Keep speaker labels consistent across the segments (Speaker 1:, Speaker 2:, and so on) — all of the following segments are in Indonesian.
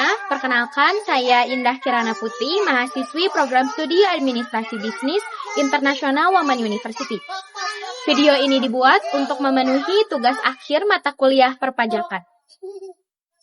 Speaker 1: semuanya, perkenalkan saya Indah Kirana Putri, mahasiswi program studi Administrasi Bisnis Internasional Women University. Video ini dibuat untuk memenuhi tugas akhir mata kuliah perpajakan.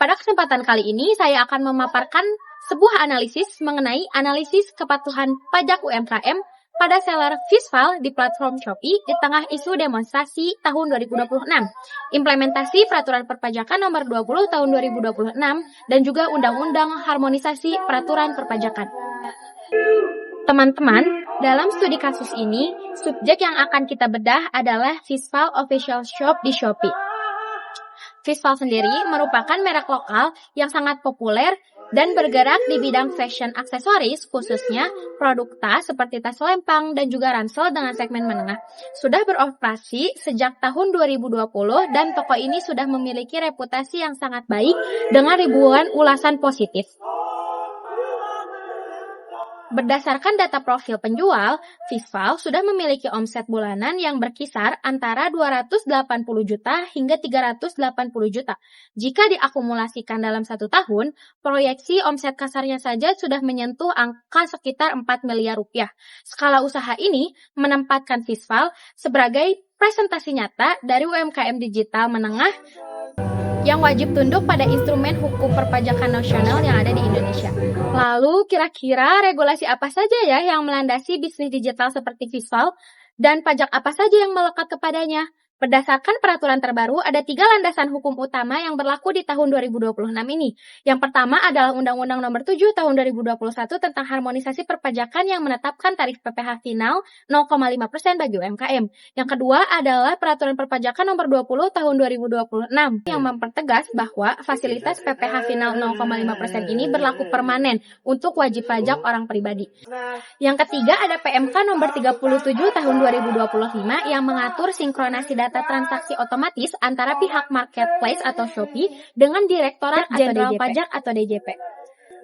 Speaker 1: Pada kesempatan kali ini, saya akan memaparkan sebuah analisis mengenai analisis kepatuhan pajak UMKM pada seller Fishfile di platform Shopee di tengah isu demonstrasi tahun 2026, implementasi peraturan perpajakan nomor 20 tahun 2026, dan juga Undang-Undang Harmonisasi Peraturan Perpajakan. Teman-teman, dalam studi kasus ini, subjek yang akan kita bedah adalah Fishfile Official Shop di Shopee. Fishfile sendiri merupakan merek lokal yang sangat populer dan bergerak di bidang fashion aksesoris, khususnya produk tas seperti tas lempang dan juga ransel dengan segmen menengah. Sudah beroperasi sejak tahun 2020 dan toko ini sudah memiliki reputasi yang sangat baik dengan ribuan ulasan positif. Berdasarkan data profil penjual, Fishfile sudah memiliki omset bulanan yang berkisar antara 280 juta hingga 380 juta. Jika diakumulasikan dalam 1 tahun, proyeksi omset kasarnya saja sudah menyentuh angka sekitar 4 miliar rupiah. Skala usaha ini menempatkan Fishfile sebagai presentasi nyata dari UMKM digital menengah yang wajib tunduk pada instrumen hukum perpajakan nasional yang ada di Indonesia. Lalu, kira-kira regulasi apa saja ya yang melandasi bisnis digital seperti Fishfile dan pajak apa saja yang melekat kepadanya? Berdasarkan peraturan terbaru, ada 3 landasan hukum utama yang berlaku di tahun 2026 ini. Yang pertama adalah Undang-Undang Nomor 7 Tahun 2021 tentang harmonisasi perpajakan yang menetapkan tarif PPh final 0,5% bagi UMKM. Yang kedua adalah Peraturan Perpajakan Nomor 20 Tahun 2026 yang mempertegas bahwa fasilitas PPh final 0,5% ini berlaku permanen untuk wajib pajak orang pribadi. Yang ketiga ada PMK Nomor 37 Tahun 2025 yang mengatur sinkronasi data transaksi otomatis antara pihak marketplace atau Shopee dengan Direktorat Jenderal Pajak atau DJP.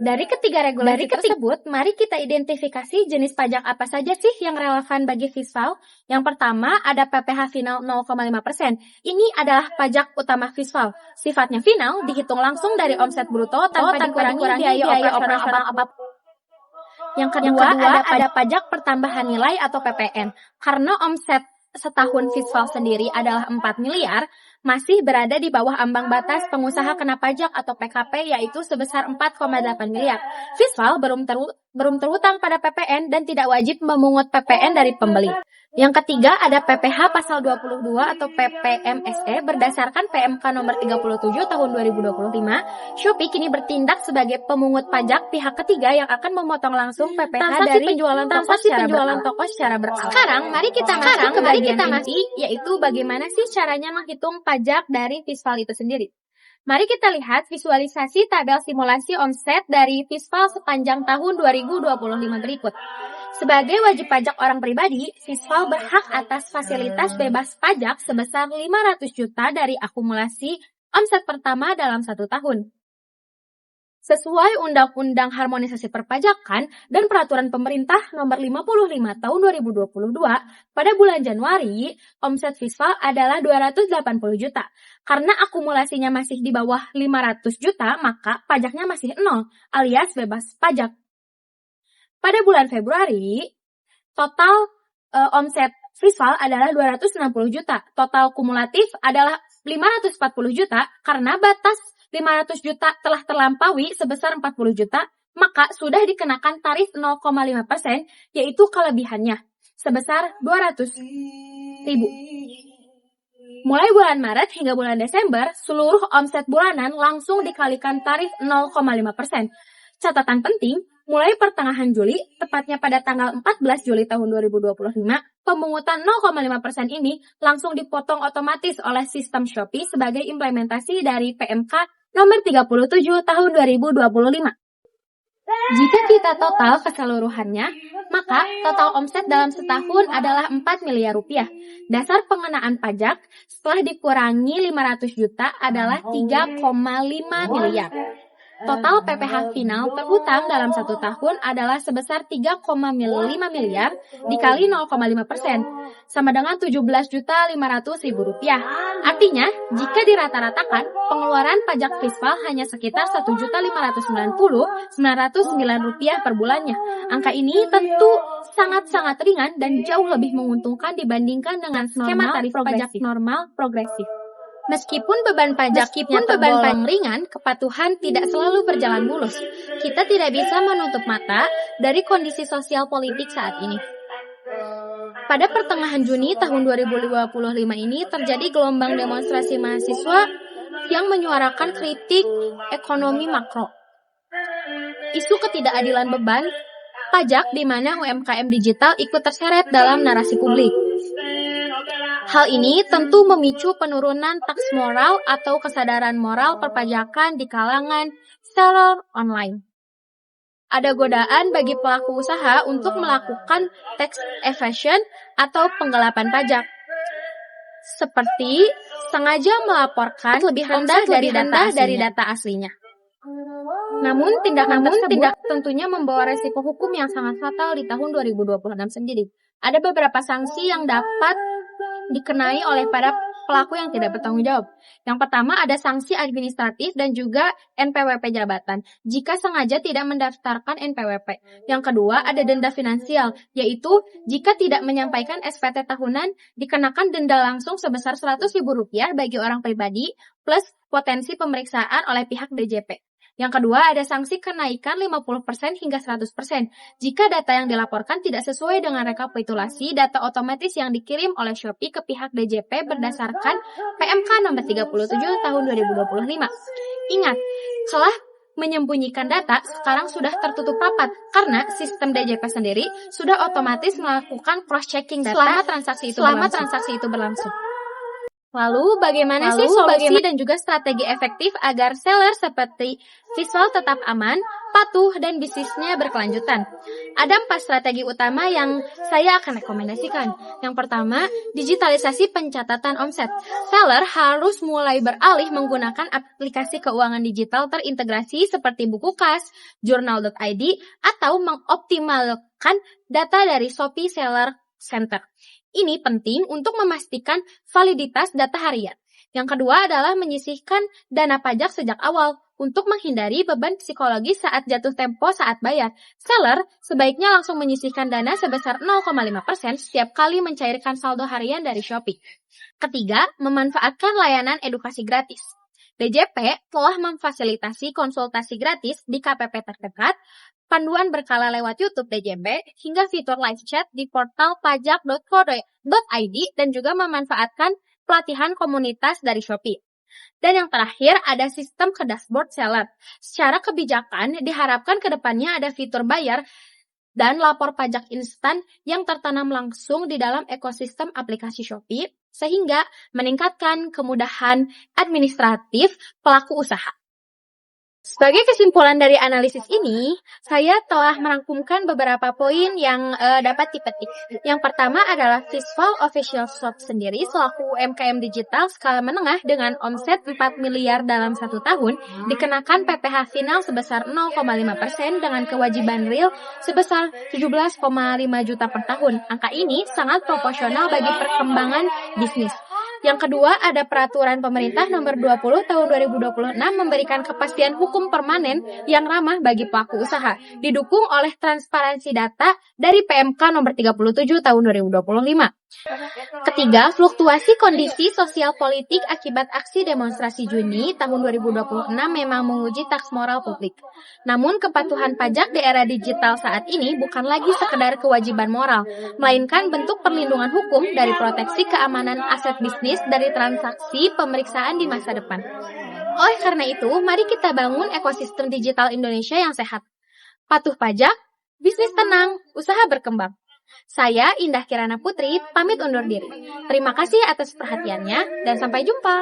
Speaker 1: Dari ketiga regulasi tersebut, mari kita identifikasi jenis pajak apa saja sih yang relevan bagi Fishfile. Yang pertama ada PPh final 0,5%. Ini adalah pajak utama Fishfile. Sifatnya final, dihitung langsung dari omset bruto tanpa dikurangi biaya operasional apapun. Yang kedua ada pajak pertambahan nilai atau PPN. Karena omset setahun Fishfile sendiri adalah 4 miliar, masih berada di bawah ambang batas pengusaha kena pajak atau PKP yaitu sebesar 4,8 miliar. Fishfile belum terhutang pada PPN dan tidak wajib memungut PPN dari pembeli. Yang ketiga ada PPh pasal 22 atau PPMSE berdasarkan PMK nomor 37 tahun 2025. Shopee kini bertindak sebagai pemungut pajak pihak ketiga yang akan memotong langsung PPh dari penjualan toko secara berkala. Sekarang mari kita masuk ke bagian inti, yaitu bagaimana sih caranya menghitung pajak dari Fishfile itu sendiri. Mari kita lihat visualisasi tabel simulasi omset dari Fishfile sepanjang tahun 2025 berikut. Sebagai wajib pajak orang pribadi, Fishfile berhak atas fasilitas bebas pajak sebesar 500 juta dari akumulasi omset pertama dalam 1 tahun. Sesuai Undang-Undang Harmonisasi Perpajakan dan Peraturan Pemerintah Nomor 55 Tahun 2022, pada bulan Januari, omset Fishfile adalah 280 juta. Karena akumulasinya masih di bawah 500 juta, maka pajaknya masih 0, alias bebas pajak. Pada bulan Februari, total omset Fishfile adalah 260 juta. Total kumulatif adalah 540 juta karena batas 500 juta telah terlampaui sebesar 40 juta, maka sudah dikenakan tarif 0,5%, yaitu kelebihannya, sebesar 200.000. Mulai bulan Maret hingga bulan Desember, seluruh omset bulanan langsung dikalikan tarif 0,5%. Catatan penting, mulai pertengahan Juli, tepatnya pada tanggal 14 Juli tahun 2025, pemungutan 0,5% ini langsung dipotong otomatis oleh sistem Shopee sebagai implementasi dari PMK nomor 37 tahun 2025. Jika kita total keseluruhannya, maka total omset dalam setahun adalah 4 miliar rupiah. Dasar pengenaan pajak setelah dikurangi 500 juta adalah 3,5 miliar. Total PPh final terhutang dalam 1 tahun adalah sebesar 3,5 miliar dikali 0,5%, sama dengan Rp17.500.000. Artinya, jika dirata-ratakan, pengeluaran pajak fiskal hanya sekitar Rp1.590.909 per bulannya. Angka ini tentu sangat-sangat ringan dan jauh lebih menguntungkan dibandingkan dengan skema tarif pajak normal progresif. Meskipun beban pajaknya tergolong ringan, kepatuhan tidak selalu berjalan mulus. Kita tidak bisa menutup mata dari kondisi sosial politik saat ini. Pada pertengahan Juni tahun 2025 ini terjadi gelombang demonstrasi mahasiswa yang menyuarakan kritik ekonomi makro. Isu ketidakadilan beban pajak di mana UMKM digital ikut terseret dalam narasi publik. Hal ini tentu memicu penurunan taks moral atau kesadaran moral perpajakan di kalangan seller online. Ada godaan bagi pelaku usaha untuk melakukan tax evasion atau penggelapan pajak, seperti sengaja melaporkan lebih rendah dari data aslinya. Namun tindakan tersebut tentunya membawa resiko hukum yang sangat fatal di tahun 2026 sendiri. Ada beberapa sanksi yang dapat dikenai oleh para pelaku yang tidak bertanggung jawab. Yang pertama ada sanksi administratif dan juga NPWP jabatan jika sengaja tidak mendaftarkan NPWP. Yang kedua ada denda finansial, yaitu jika tidak menyampaikan SPT tahunan dikenakan denda langsung sebesar Rp100.000 bagi orang pribadi plus potensi pemeriksaan oleh pihak DJP. Yang kedua, ada sanksi kenaikan 50% hingga 100% jika data yang dilaporkan tidak sesuai dengan rekapitulasi data otomatis yang dikirim oleh Shopee ke pihak DJP berdasarkan PMK nomor 37 tahun 2025. Ingat, celah menyembunyikan data sekarang sudah tertutup rapat karena sistem DJP sendiri sudah otomatis melakukan cross-checking data selama transaksi itu berlangsung. Lalu, bagaimana sih solusi dan juga strategi efektif agar seller seperti Visual tetap aman, patuh, dan bisnisnya berkelanjutan? Ada 4 strategi utama yang saya akan rekomendasikan. Yang pertama, digitalisasi pencatatan omset. Seller harus mulai beralih menggunakan aplikasi keuangan digital terintegrasi seperti buku kas, journal.id, atau mengoptimalkan data dari Shopee Seller Center. Ini penting untuk memastikan validitas data harian. Yang kedua adalah menyisihkan dana pajak sejak awal untuk menghindari beban psikologis saat jatuh tempo saat bayar. Seller sebaiknya langsung menyisihkan dana sebesar 0,5% setiap kali mencairkan saldo harian dari Shopee. Ketiga, memanfaatkan layanan edukasi gratis. DJP telah memfasilitasi konsultasi gratis di KPP terdekat, panduan berkala lewat YouTube DJP, hingga fitur live chat di portal pajak.co.id dan juga memanfaatkan pelatihan komunitas dari Shopee. Dan yang terakhir ada sistem ke dashboard seller. Secara kebijakan diharapkan ke depannya ada fitur bayar dan lapor pajak instan yang tertanam langsung di dalam ekosistem aplikasi Shopee sehingga meningkatkan kemudahan administratif pelaku usaha. Sebagai kesimpulan dari analisis ini, saya telah merangkumkan beberapa poin yang dapat dipetik. Yang pertama adalah Visual Official Shop sendiri selaku UMKM digital skala menengah dengan omset 4 miliar dalam 1 tahun dikenakan PPh final sebesar 0,5% dengan kewajiban real sebesar 17,5 juta per tahun. Angka ini sangat proporsional bagi perkembangan bisnis. Yang kedua, ada peraturan pemerintah nomor 20 tahun 2026 memberikan kepastian hukum permanen yang ramah bagi pelaku usaha, didukung oleh transparansi data dari PMK nomor 37 tahun 2025. Ketiga, fluktuasi kondisi sosial politik akibat aksi demonstrasi Juni tahun 2026 memang menguji taks moral publik. Namun, kepatuhan pajak di era digital saat ini bukan lagi sekedar kewajiban moral, melainkan bentuk perlindungan hukum dari proteksi keamanan aset bisnis dari transaksi pemeriksaan di masa depan. Oleh karena itu, mari kita bangun ekosistem digital Indonesia yang sehat. Patuh pajak, bisnis tenang, usaha berkembang. Saya, Indah Kirana Putri, pamit undur diri. Terima kasih atas perhatiannya, dan sampai jumpa.